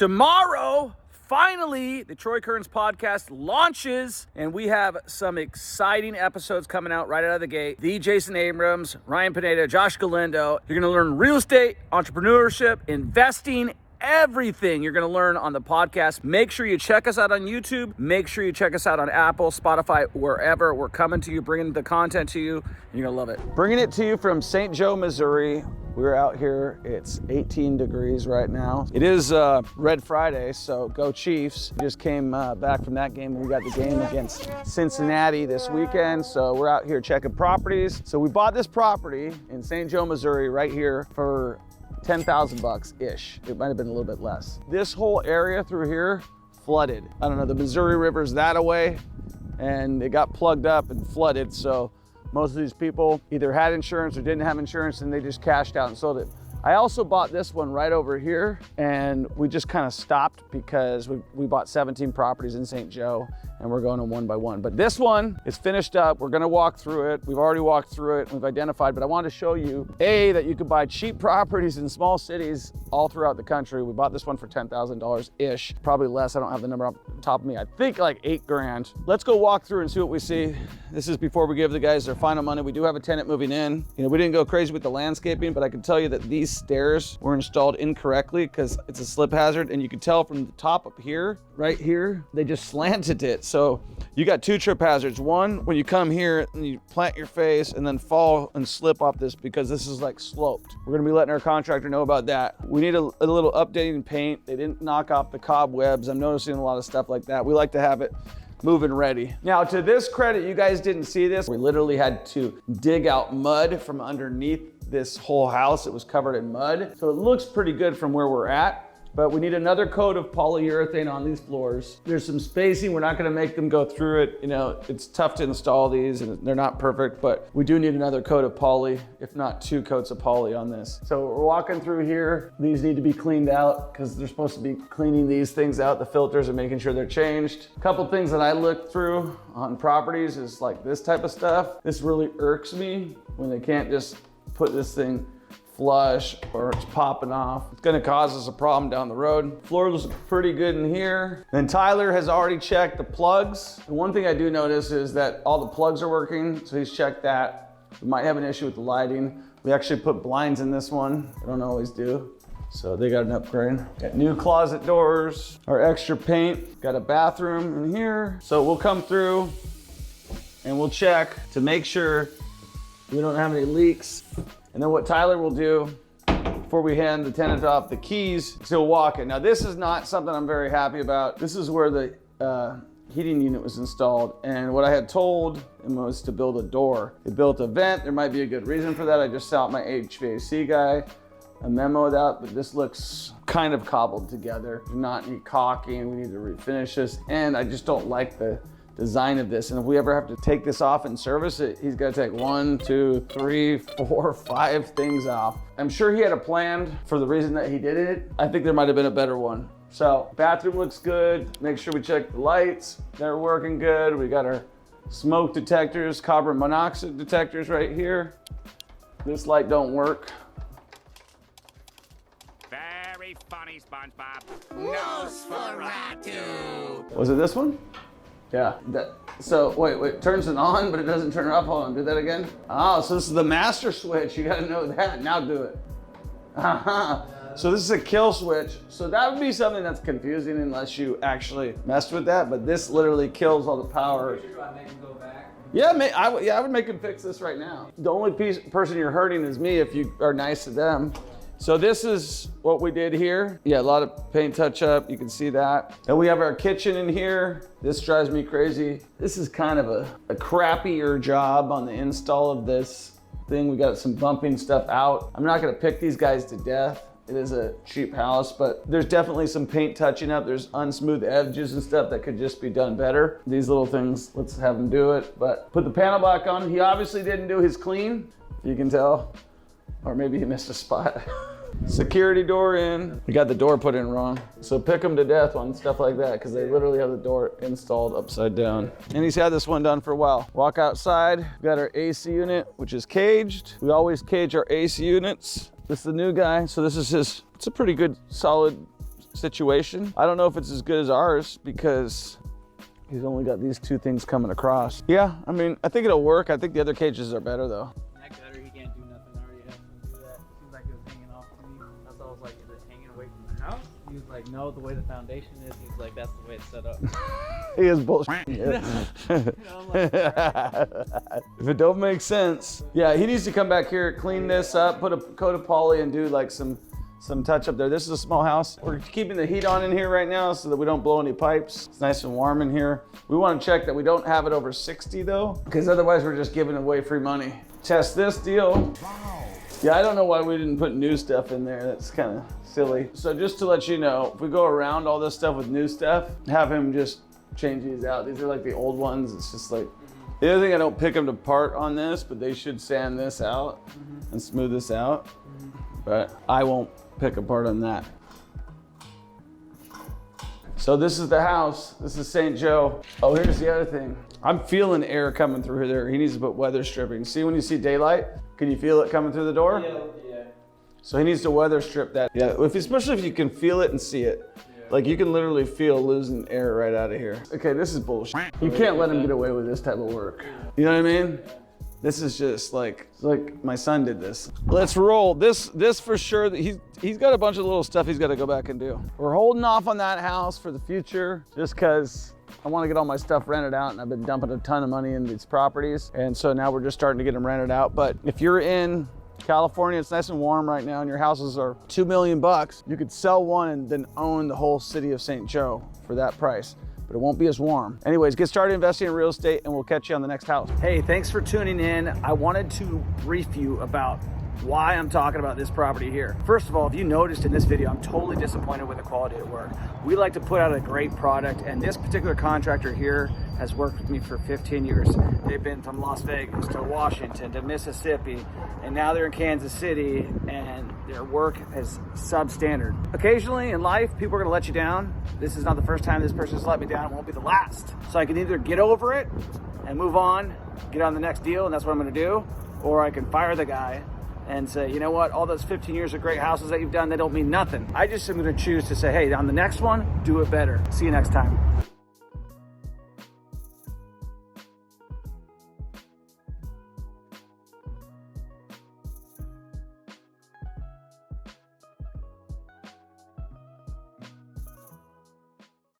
Tomorrow, finally, the Troy Kearns podcast launches, and we have some exciting episodes coming out right out of the gate. The Jason Abrams, Ryan Pineda, Josh Galindo. You're gonna learn real estate, entrepreneurship, investing, everything you're gonna learn on the podcast. Make sure you check us out on YouTube. Make sure you check us out on Apple, Spotify, wherever. We're coming to you, bringing the content to you. You're gonna love it. Bringing it to you from St. Joe, Missouri. We're out here, it's 18 degrees right now. It is Red Friday, so go Chiefs. We just came back from that game. We got the game against Cincinnati this weekend, so we're out here checking properties. So we bought this property in St. Joe, Missouri, right here for 10,000 bucks-ish. It might have been a little bit less. This whole area through here flooded. I don't know, the Missouri River's that away, and it got plugged up and flooded, so most of these people either had insurance or didn't have insurance, and they just cashed out and sold it. I also bought this one right over here, and we just kind of stopped because we bought 17 properties in St. Joe, and we're going to one by one. But this one is finished up. We're gonna walk through it. We've already walked through it, we've identified, but I wanted to show you, A, that you could buy cheap properties in small cities all throughout the country. We bought this one for $10,000-ish, probably less. I don't have the number off the top of me. I think like 8 grand. Let's go walk through and see what we see. This is before we give the guys their final money. We do have a tenant moving in. You know, we didn't go crazy with the landscaping, but I can tell you that these stairs were installed incorrectly because it's a slip hazard, and you can tell from the top up here, right here, they just slanted it. So you got 2 trip hazards. One, when you come here and you plant your face and then fall and slip off this because this is like sloped. We're gonna be letting our contractor know about that. We need a little updating in paint. They didn't knock off the cobwebs. I'm noticing a lot of stuff like that. We like to have it moving ready. Now, to this credit, you guys didn't see this. We literally had to dig out mud from underneath this whole house. It was covered in mud. So it looks pretty good from where we're at, but we need another coat of polyurethane on these floors. There's some spacing. We're not gonna make them go through it. You know, it's tough to install these and they're not perfect, but we do need another coat of poly, if not 2 coats of poly on this. So we're walking through here. These need to be cleaned out because they're supposed to be cleaning these things out, the filters, and making sure they're changed. A couple things that I look through on properties is like this type of stuff. This really irks me when they can't just put this thing flush or it's popping off. It's gonna cause us a problem down the road. Floors look pretty good in here. Then Tyler has already checked the plugs. And one thing I do notice is that all the plugs are working, so he's checked that. We might have an issue with the lighting. We actually put blinds in this one. I don't always do. So they got an upgrade. Got new closet doors, our extra paint. Got a bathroom in here. So we'll come through and we'll check to make sure we don't have any leaks. And then what Tyler will do before we hand the tenant off the keys, he'll walk it. Now this is not something I'm very happy about. This is where the heating unit was installed. And what I had told him was to build a door. They built a vent. There might be a good reason for that. I just sent my HVAC guy a memo of that, but this looks kind of cobbled together. Do not need caulking. We need to refinish this. And I just don't like the design of this. And if we ever have to take this off and service it, he's got to take 1, 2, 3, 4, 5 things off. I'm sure he had a plan for the reason that he did it. I think there might have been a better one. So bathroom looks good. Make sure we check the lights. They're working good. We got our smoke detectors, carbon monoxide detectors right here. This light don't work. Very funny, SpongeBob. Nosferatu. Was it this one? Yeah. So wait, it turns it on, but it doesn't turn it off. Hold on, do that again. Oh, so this is the master switch. You gotta know that. Now do it. So this is a kill switch. So that would be something that's confusing unless you actually messed with that, but this literally kills all the power. Do I make him go back? Yeah, I would make him fix this right now. The only person you're hurting is me if you are nice to them. So this is what we did here. Yeah, a lot of paint touch up, you can see that. And we have our kitchen in here. This drives me crazy. This is kind of a crappier job on the install of this thing. We got some bumping stuff out. I'm not gonna pick these guys to death. It is a cheap house, but there's definitely some paint touching up. There's unsmooth edges and stuff that could just be done better. These little things, let's have him do it. But put the panel back on. He obviously didn't do his clean, you can tell. Or maybe he missed a spot. Security door in. We got the door put in wrong. So pick them to death on stuff like that because they literally have the door installed upside down. And he's had this one done for a while. Walk outside, we got our AC unit, which is caged. We always cage our AC units. This is the new guy. So this is it's a pretty good, solid situation. I don't know if it's as good as ours because he's only got these two things coming across. Yeah, I mean, I think it'll work. I think the other cages are better though. That gutter, he can't do nothing. I already had him do that. It seems like it was hanging off to me. That's why I was like, is it hanging away from the house? He was like, no, the way the foundation is, he's like, that's the way it's set up. He is bullshit. If it don't make sense. Yeah, he needs to come back here, clean this up, put a coat of poly and do like some touch up there. This is a small house. We're keeping the heat on in here right now so that we don't blow any pipes. It's nice and warm in here. We want to check that we don't have it over 60 though, because otherwise we're just giving away free money. Test this deal. Yeah, I don't know why we didn't put new stuff in there. That's kind of silly. So just to let you know, if we go around all this stuff with new stuff, have him just change these out. These are like the old ones. It's just like, the other thing, I don't pick them apart on this, but they should sand this out and smooth this out. But I won't pick apart on that. So this is the house. This is St. Joe. Oh, here's the other thing. I'm feeling air coming through there. He needs to put weather stripping. See when you see daylight? Can you feel it coming through the door? Yeah. So he needs to weather strip that. Yeah, especially if you can feel it and see it. Like you can literally feel losing air right out of here. Okay, this is bullshit. You can't let him get away with this type of work. You know what I mean? This is just like my son did this. Let's roll. This for sure. He's got a bunch of little stuff he's got to go back and do. We're holding off on that house for the future just because I want to get all my stuff rented out, and I've been dumping a ton of money in these properties. And so now we're just starting to get them rented out. But if you're in California, it's nice and warm right now, and your houses are $2 million. You could sell one and then own the whole city of St. Joe for that price. But it won't be as warm. Anyways, get started investing in real estate and we'll catch you on the next house. Hey, thanks for tuning in. I wanted to brief you about why I'm talking about this property here. First of all, if you noticed in this video, I'm totally disappointed with the quality of work. We like to put out a great product, and this particular contractor here has worked with me for 15 years. They've been from Las Vegas to Washington to Mississippi, and now they're in Kansas City, and their work is substandard. Occasionally in life, people are gonna let you down. This is not the first time this person's let me down. It won't be the last. So I can either get over it and move on, get on the next deal, and that's what I'm gonna do, or I can fire the guy and say, you know what, all those 15 years of great houses that you've done, they don't mean nothing. I just am gonna choose to say, hey, on the next one, do it better. See you next time.